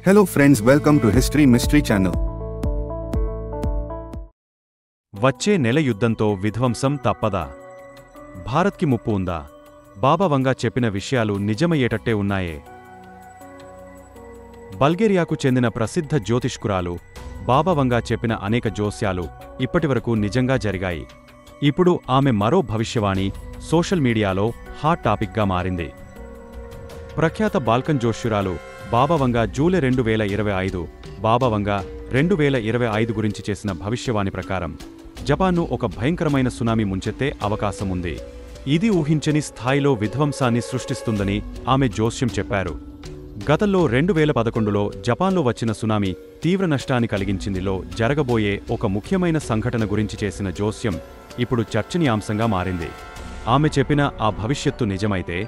Hello friends, welcome to History Mystery Channel. వచ్చే నెల యుద్ధంతో విధ్వంసం తప్పదా? భారత్కి ముప్పు ఉందా? బాబా వంగా చెప్పిన విషయాలు నిజమయ్యేటట్టే ఉన్నాయే. బల్గేరియాకు చెందిన ప్రసిద్ధ జ్యోతిష్కురాలు బాబా వంగా చెప్పిన అనేక జోస్యాలు ఇప్పటివరకు నిజంగా జరిగాయి. ఇప్పుడు ఆమె మరో భవిష్యవాణి సోషల్ మీడియాలో హాట్ టాపిక్గా మారింది. ప్రఖ్యాత బాల్కన్ జోష్యురాలు బాబా వంగా జూలై 2025 బాబా వంగా 2025 గురించి చేసిన భవిష్యవాణి ప్రకారం జపాన్ను ఒక భయంకరమైన సునామీ ముంచెత్తే అవకాశముంది. ఇది ఊహించని స్థాయిలో విధ్వంసాన్ని సృష్టిస్తుందని ఆమె జోస్యం చెప్పారు. గతంలో 2011లో జపాన్లో వచ్చిన సునామీ తీవ్ర నష్టాన్ని కలిగించిందిలో జరగబోయే ఒక ముఖ్యమైన సంఘటన గురించి చేసిన జోస్యం ఇప్పుడు చర్చనీయాంశంగా మారింది. ఆమె చెప్పిన ఆ భవిష్యత్తు నిజమైతే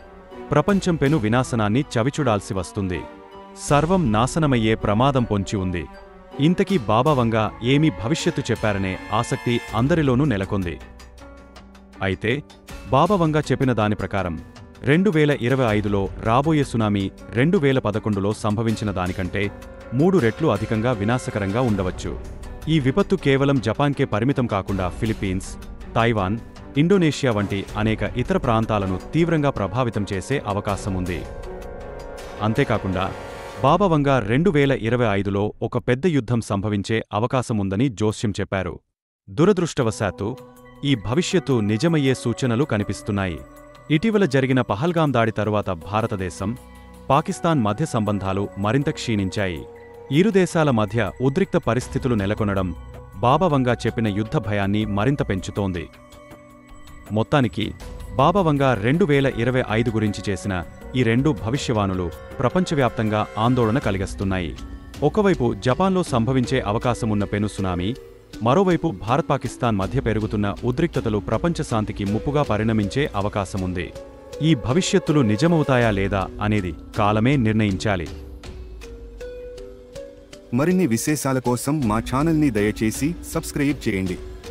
ప్రపంచం పెను వినాశనాన్ని చవిచూడాల్సి వస్తుంది. సర్వం నాశనమయ్యే ప్రమాదం పొంచి ఉంది. ఇంతకీ బాబా వంగా ఏమీ భవిష్యత్తు చెప్పారనే ఆసక్తి అందరిలోనూ నెలకొంది. అయితే బాబా వంగా చెప్పిన దాని ప్రకారం 2025లో రాబోయే సునామీ 2011లో సంభవించిన దానికంటే 3 రెట్లు అధికంగా వినాశకరంగా ఉండవచ్చు. ఈ విపత్తు కేవలం జపాన్కే పరిమితం కాకుండా ఫిలిప్పీన్స్, తైవాన్, ఇండోనేషియా వంటి అనేక ఇతర ప్రాంతాలను తీవ్రంగా ప్రభావితం చేసే అవకాశముంది. అంతేకాకుండా బాబా వంగా 2025లో ఒక పెద్ద యుద్ధం సంభవించే అవకాశముందని జోస్యం చెప్పారు. దురదృష్టవశాత్తు ఈ భవిష్యత్తు నిజమయ్యే సూచనలు కనిపిస్తున్నాయి. ఇటీవల జరిగిన పహల్గాం దాడి తరువాత భారతదేశం, పాకిస్తాన్ మధ్య సంబంధాలు మరింత క్షీణించాయి. ఇరు దేశాల మధ్య ఉద్రిక్త పరిస్థితులు నెలకొనడం బాబా వంగా చెప్పిన యుద్ధ భయాన్ని మరింత పెంచుతోంది. మొత్తానికి బాబా వంగా 2025 గురించి చేసిన ఈ 2 భవిష్యవాణులు ప్రపంచవ్యాప్తంగా ఆందోళన కలిగిస్తున్నాయి. ఒకవైపు జపాన్లో సంభవించే అవకాశమున్న పెను సునామీ, మరోవైపు భారత్-పాకిస్తాన్ మధ్య పెరుగుతున్న ఉద్రిక్తతలు ప్రపంచ శాంతికి ముప్పుగా పరిణమించే అవకాశముంది. ఈ భవిష్యత్తులు నిజమవుతాయా లేదా అనేది కాలమే నిర్ణయించాలి. మరిన్ని విశేషాల కోసం మా ఛానల్ని దయచేసి సబ్స్క్రైబ్ చేయండి.